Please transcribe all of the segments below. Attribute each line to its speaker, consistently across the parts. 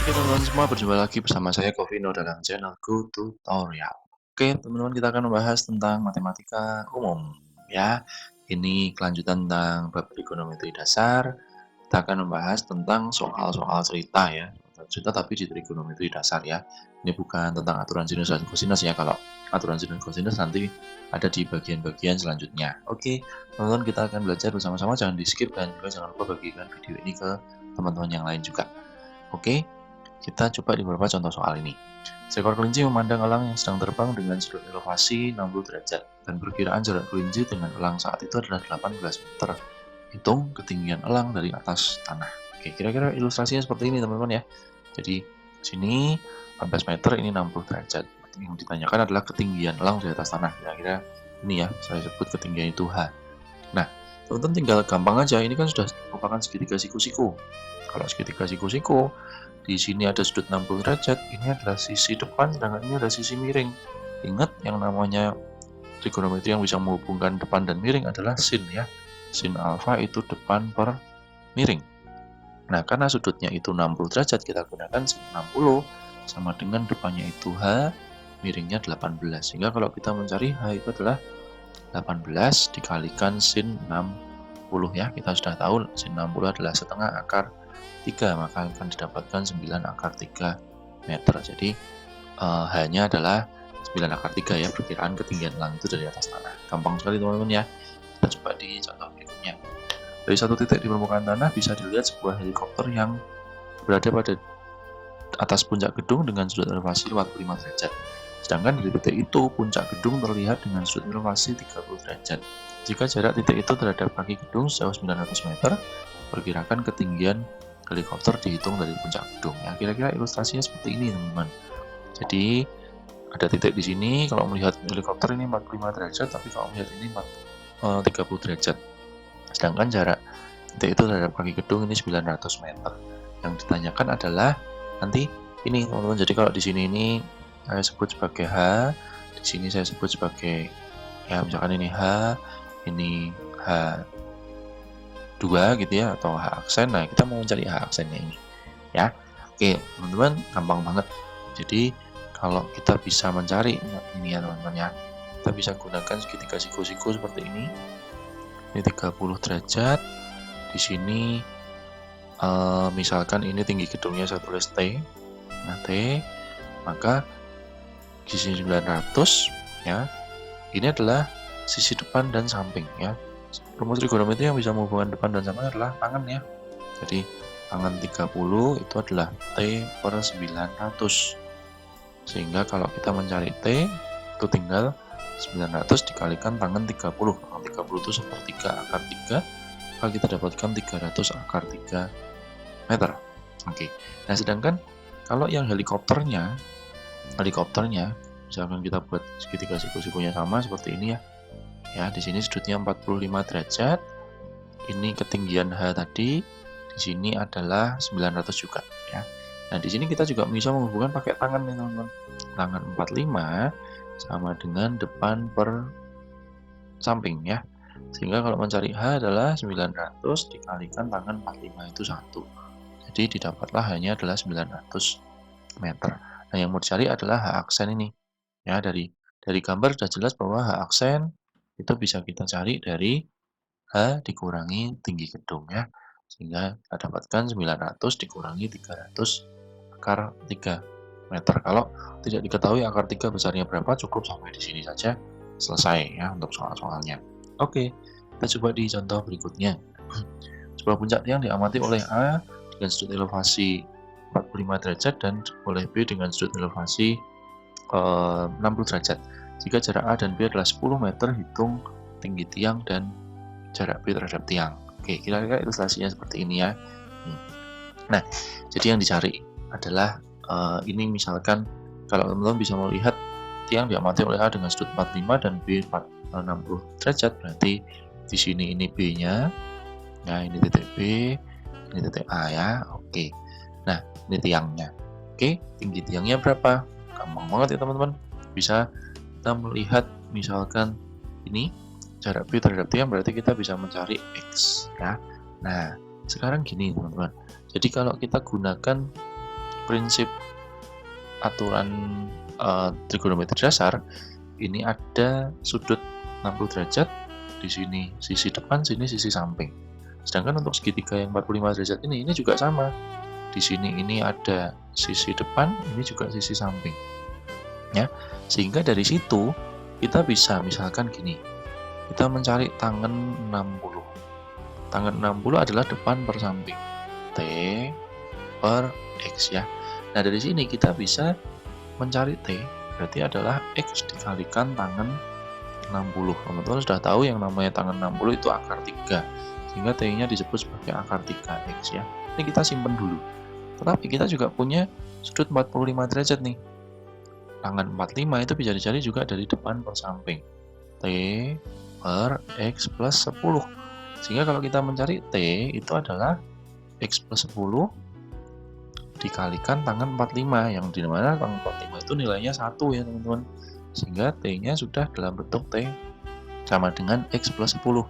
Speaker 1: Oke teman-teman semua, berjumpa lagi bersama saya Govino dalam channelku tutorial. Oke teman-teman, kita akan membahas tentang matematika umum ya. Ini kelanjutan tentang bab trigonometri dasar. Kita akan membahas tentang soal-soal cerita ya. Cerita tapi di trigonometri dasar ya. Ini bukan tentang aturan sinus dan kosinus ya. Kalau aturan sinus dan kosinus nanti ada di bagian-bagian selanjutnya. Oke teman-teman, kita akan belajar bersama-sama, jangan di skip dan juga jangan lupa bagikan video ini ke teman-teman yang lain juga. Oke, kita coba di beberapa contoh soal ini. Seekor kelinci memandang elang yang sedang terbang dengan sudut elevasi 60 derajat dan perkiraan jarak kelinci dengan elang saat itu adalah 18 meter. Hitung ketinggian elang dari atas tanah. Oke, kira-kira ilustrasinya seperti ini teman-teman ya. Jadi sini 18 meter, ini 60 derajat. Yang ditanyakan adalah ketinggian elang di atas tanah. Kira-kira ini ya, saya sebut ketinggian itu H. Nah, teman-teman tinggal gampang aja, ini kan sudah merupakan segitiga siku-siku. Kalau segitiga siku-siku, di sini ada sudut 60 derajat, ini adalah sisi depan, sedangkan ini adalah sisi miring. Ingat, yang namanya trigonometri yang bisa menghubungkan depan dan miring adalah sin ya. Sin alfa itu depan per miring. Nah, karena sudutnya itu 60 derajat, kita gunakan sin 60 sama dengan depannya itu H, miringnya 18. Sehingga kalau kita mencari H itu adalah 18 dikalikan sin 60 ya. Kita sudah tahu sin 60 adalah setengah akar 3, maka akan didapatkan 9 akar 3 meter. Jadi hanya adalah 9 akar 3 ya, perkiraan ketinggian elang itu dari atas tanah. Gampang sekali teman-teman ya. Kita coba di contoh berikutnya. Dari satu titik di permukaan tanah bisa dilihat sebuah helikopter yang berada pada atas puncak gedung dengan sudut elevasi 45 derajat. Sedangkan dari titik itu puncak gedung terlihat dengan sudut elevasi 30 derajat. Jika jarak titik itu terhadap kaki gedung sejauh 900 meter, perkirakan ketinggian helikopter dihitung dari puncak gedung ya. Kira-kira ilustrasinya seperti ini teman-teman. Jadi ada titik di sini, kalau melihat helikopter ini 45 derajat, tapi kalau melihat ini 30 derajat. Sedangkan jarak titik itu terhadap kaki gedung ini 900 meter. Yang ditanyakan adalah nanti ini teman-teman. Jadi kalau di sini ini saya sebut sebagai H, di sini saya sebut sebagai ya misalkan ini H, ini H 2 gitu ya, atau H aksen. Nah, kita mau mencari H aksennya ini ya. Oke teman-teman, gampang banget. Jadi kalau kita bisa mencari ini ya teman-teman ya, kita bisa gunakan segitiga siku-siku seperti ini 30 derajat. Di sini misalkan ini tinggi gedungnya saya tulis T, nah T, maka di sini 900 ya, ini adalah sisi depan dan samping ya. Rumus trigonometri yang bisa menghubungkan depan dan samping adalah tangan ya. Jadi tangan 30 itu adalah T per 900. Sehingga kalau kita mencari T, itu tinggal 900 dikalikan tangan 30. Tangan 30 itu sepertiga akar 3, maka kita dapatkan 300 akar 3 meter. Oke. Nah, sedangkan kalau yang helikopternya misalkan kita buat segitiga siku-sikunya sama seperti ini ya. Ya, di sini sudutnya 45 derajat. Ini ketinggian H tadi, di sini adalah 900 juga ya. Nah, di sini kita juga bisa menghubungkan pakai tangan nih, teman-teman. Tangan 45 sama dengan depan per samping ya. Sehingga kalau mencari H adalah 900 dikalikan tangan 45 itu 1. Jadi didapatlah hanya adalah 900 meter. Nah, yang mau dicari adalah H aksen ini. Ya, dari gambar sudah jelas bahwa H aksen itu bisa kita cari dari H dikurangi tinggi gedung ya. Sehingga kita dapatkan 900 dikurangi 300 akar 3 meter. Kalau tidak diketahui akar 3 besarnya berapa, cukup sampai di sini saja selesai ya untuk soal-soalnya. Oke, kita coba di contoh berikutnya. Sebuah puncak tiang diamati oleh A dengan sudut elevasi 45 derajat dan oleh B dengan sudut elevasi 60 derajat. Jika jarak A dan B adalah 10 meter, hitung tinggi tiang dan jarak B terhadap tiang. Oke, kira-kira ilustrasinya seperti ini ya. Nah, jadi yang dicari adalah ini misalkan kalau teman-teman bisa melihat tiang diamati oleh A dengan sudut 45 dan B 60 derajat, berarti di sini ini B-nya. Nah, ini titik B, ini titik A ya. Oke. Nah, ini tiangnya. Oke, tinggi tiangnya berapa? Gampang banget ya teman-teman. Bisa kita melihat misalkan ini jarak B terhadap tiang, berarti kita bisa mencari X ya. Nah, sekarang gini teman-teman. Jadi kalau kita gunakan prinsip aturan trigonometri dasar, ini ada sudut 60 derajat, di sini sisi depan, sini sisi samping. Sedangkan untuk segitiga yang 45 derajat ini juga sama. Di sini ini ada sisi depan, ini juga sisi samping. Ya, sehingga dari situ kita bisa misalkan gini. Kita mencari tangen 60. Tangen 60 adalah depan per samping. T per X ya. Nah, dari sini kita bisa mencari T, berarti adalah X dikalikan tangen 60. Teman-teman sudah tahu yang namanya tangen 60 itu akar 3. Sehingga T-nya disebut sebagai akar 3X ya. Ini kita simpen dulu. Tetapi kita juga punya sudut 45 derajat nih. Tangen 45 itu bisa dicari juga dari depan per samping. T per X plus 10. Sehingga kalau kita mencari T itu adalah X plus 10 dikalikan tangen 45, yang dimana tangen 45 itu nilainya 1 ya teman-teman. Sehingga T-nya sudah dalam bentuk T sama dengan X plus 10.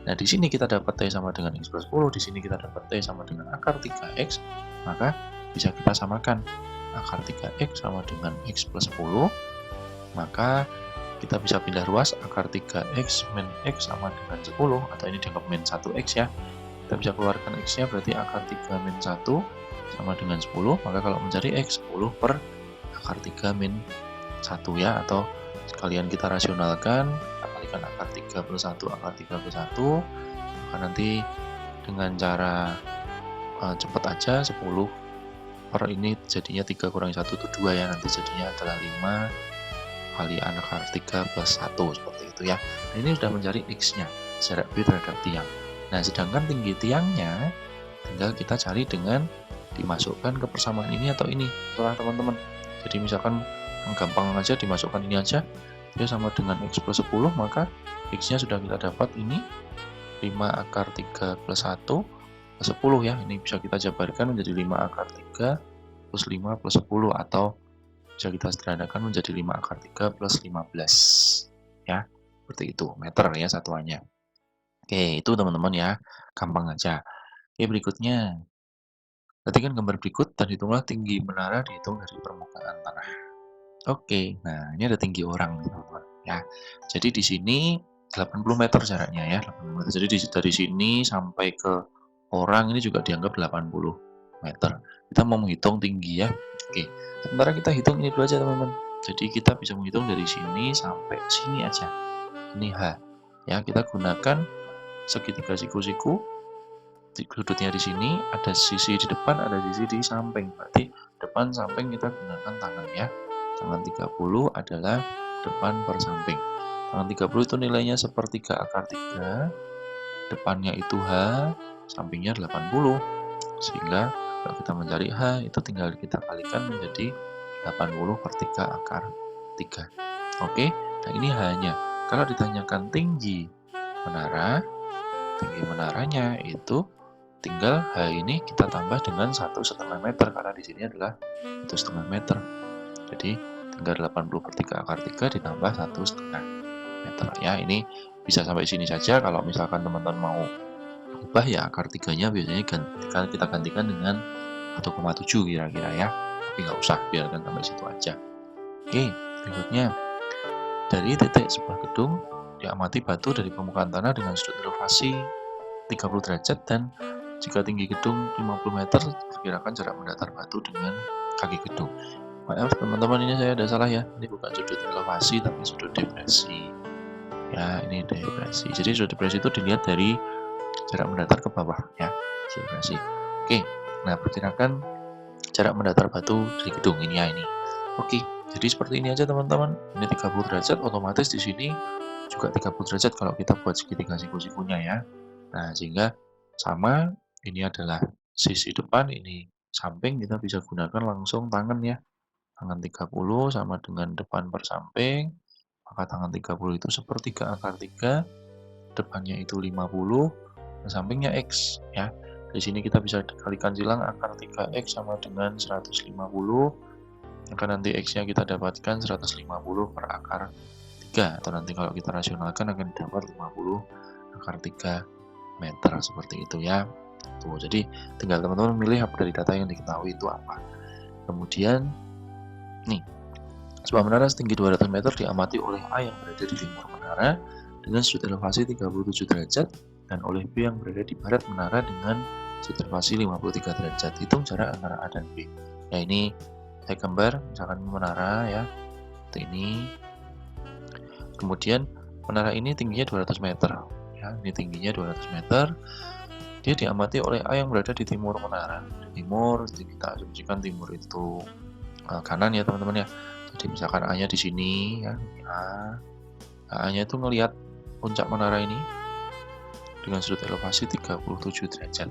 Speaker 1: Nah, di sini kita dapat T sama dengan X plus 10, di sini kita dapat T sama dengan akar 3X, maka bisa kita samakan. Akar 3X sama dengan X plus 10, maka kita bisa pindah ruas, akar 3X min X sama dengan 10, atau ini dianggap min 1X ya. Kita bisa keluarkan X-nya, berarti akar 3 min 1 sama dengan 10, maka kalau mencari X, 10 per akar 3 min 1 ya, atau sekalian kita rasionalkan, kita kalikan akar 3 per 1, akar 3 per 1, maka nanti dengan cara cepat aja, 10 per ini jadinya 3 kurangi 1 itu 2 ya, nanti jadinya adalah 5 kali akar 3 plus 1, seperti itu ya. Nah, ini sudah mencari X-nya, jarak B terhadap tiang. Nah, sedangkan tinggi tiangnya tinggal kita cari dengan dimasukkan ke persamaan ini atau ini, terserah teman-teman. Jadi misalkan yang gampang aja dimasukkan ini aja, dia sama dengan X plus 10, maka X-nya sudah kita dapat ini 5 akar 3 plus 1 plus 10 ya. Ini bisa kita jabarkan menjadi 5 akar 3 plus 5 plus 10, atau bisa kita sederhanakan menjadi 5 akar 3 plus 15 ya. Seperti itu, meter ya satuannya. Oke, itu teman-teman ya, gampang aja. Oke, berikutnya. Perhatikan gambar berikut dan hitunglah tinggi menara dihitung dari permukaan tanah. Oke, nah ini ada tinggi orang teman-teman ya. Jadi di sini 80 meter jaraknya ya, 80 meter. Jadi dari sini sampai ke orang ini juga dianggap 80 meter. Kita mau menghitung tinggi ya. Oke, sementara kita hitung ini dulu aja teman-teman. Jadi kita bisa menghitung dari sini sampai sini aja. Ini H. Ya, kita gunakan segitiga siku-siku. Sudutnya di sini, ada sisi di depan, ada sisi di samping. Berarti depan samping kita gunakan tangan ya. Tangan 30 adalah depan per samping. Tangan 30 itu nilainya sepertiga akar 3. Depannya itu H, sampingnya 80. Sehingga kalau kita mencari H, itu tinggal kita kalikan menjadi 80 per 3 akar 3. Oke, nah ini H-nya. Kalau ditanyakan tinggi menaranya itu tinggal H ini kita tambah dengan 1,5 meter, karena di sini adalah 1,5 meter. Jadi tinggal 80 per 3 akar 3 ditambah 1,5 meter ya. Ini bisa sampai sini saja. Kalau misalkan teman-teman mau ubah ya, akar 3-nya biasanya kita gantikan dengan 1,7 kira-kira ya. Tapi nggak usah, biarkan sampai situ aja. Oke, berikutnya. Dari titik sebuah gedung diamati batu dari permukaan tanah dengan sudut elevasi 30 derajat, dan jika tinggi gedung 50 meter, perkirakan jarak mendatar batu dengan kaki gedung. Maaf teman-teman, ini saya ada salah ya. Ini bukan sudut elevasi tapi sudut depresi. Ya, ini depresi. Jadi sudut depresi itu dilihat dari jarak mendatar ke bawah ya. Depresi. Oke, nah perkirakan jarak mendatar batu dari gedung ini ya, ini. Oke, jadi seperti ini aja teman-teman. Ini 30 derajat, otomatis di sini juga 30 derajat kalau kita buat segitiga siku-sikunya ya. Nah, sehingga sama, ini adalah sisi depan, ini samping, kita bisa gunakan langsung tangan ya. Tangan 30 sama dengan depan per samping, maka tangan 30 itu sepertiga akar 3, depannya itu 50, dan sampingnya X ya. Di sini kita bisa kalikan silang akar 3X sama dengan 150, maka nanti X-nya kita dapatkan 150 per akar 3, atau nanti kalau kita rasionalkan akan dapat 50 akar 3 meter, seperti itu ya. Tuh, jadi tinggal teman-teman milih apa dari data yang diketahui itu apa. Kemudian nih, sebuah menara setinggi 200 meter diamati oleh A yang berada di timur menara dengan sudut elevasi 37 derajat dan oleh B yang berada di barat menara dengan sudut elevasi 53 derajat. Hitung jarak antara A dan B. Nah, ini saya gambar misalkan menara ya, seperti ini. Kemudian menara ini tingginya 200 meter. Ya, ini tingginya 200 meter. Dia diamati oleh A yang berada di timur menara. Di timur, kita asumsikan timur itu kanan ya teman-teman ya. Jadi misalkan A-nya di sini ya, A. A-nya itu ngelihat puncak menara ini dengan sudut elevasi 37 derajat.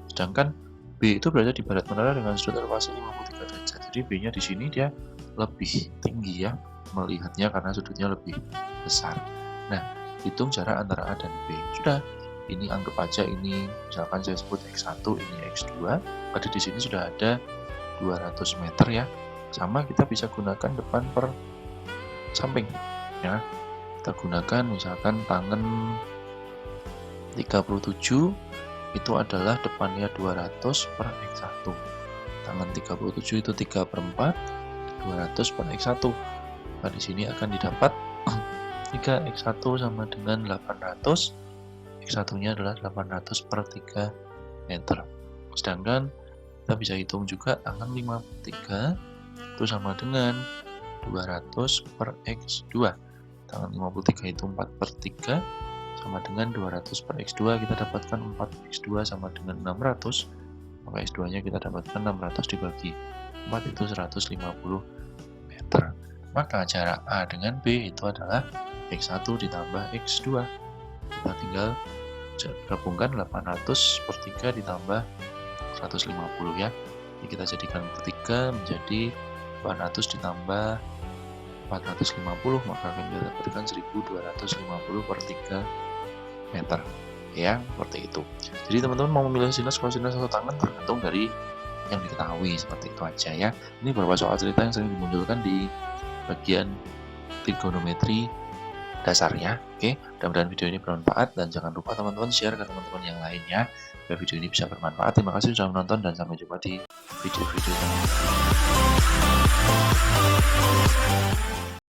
Speaker 1: Sedangkan B itu berada di barat menara dengan sudut elevasi 53 derajat. Jadi B-nya di sini dia lebih tinggi ya melihatnya karena sudutnya lebih besar. Nah, hitung jarak antara A dan B. Sudah, ini anggap aja ini misalkan saya sebut X1, ini X2. Pada di sini sudah ada 200 meter ya. Sama kita bisa gunakan depan per samping ya. Kita gunakan misalkan tangan 37 itu adalah depannya 200 per X1. Tangan 37 itu 3 per 4, 200 per X1. Nah, di sini akan didapat 3X1 sama dengan 800. X1-nya adalah 800 per 3 meter. Sedangkan kita bisa hitung juga tangan 53 itu sama dengan 200 per X2. Tangan 53 itu 4 per 3 sama dengan 200 per X2. Kita dapatkan 4X2 sama dengan 600. Maka X2 nya kita dapatkan 600 dibagi 4 itu 150 meter. Maka jarak A dengan B itu adalah X1 ditambah X2. Kita tinggal gabungkan 800 per 3 ditambah 150 ya. Jadi kita jadikan per 3 menjadi 800 ditambah 450, maka akan kita dapatkan 1250 per 3 meter ya, seperti itu. Jadi teman-teman mau memilih sinus, kosinus, atau tangan tergantung dari yang diketahui, seperti itu aja ya. Ini beberapa soal cerita yang sering dimunculkan di bagian trigonometri dasar ya. Oke, mudah-mudahan video ini bermanfaat dan jangan lupa teman-teman share ke teman-teman yang lainnya biar video ini bisa bermanfaat. Terima kasih sudah menonton dan sampai jumpa di video-video selanjutnya.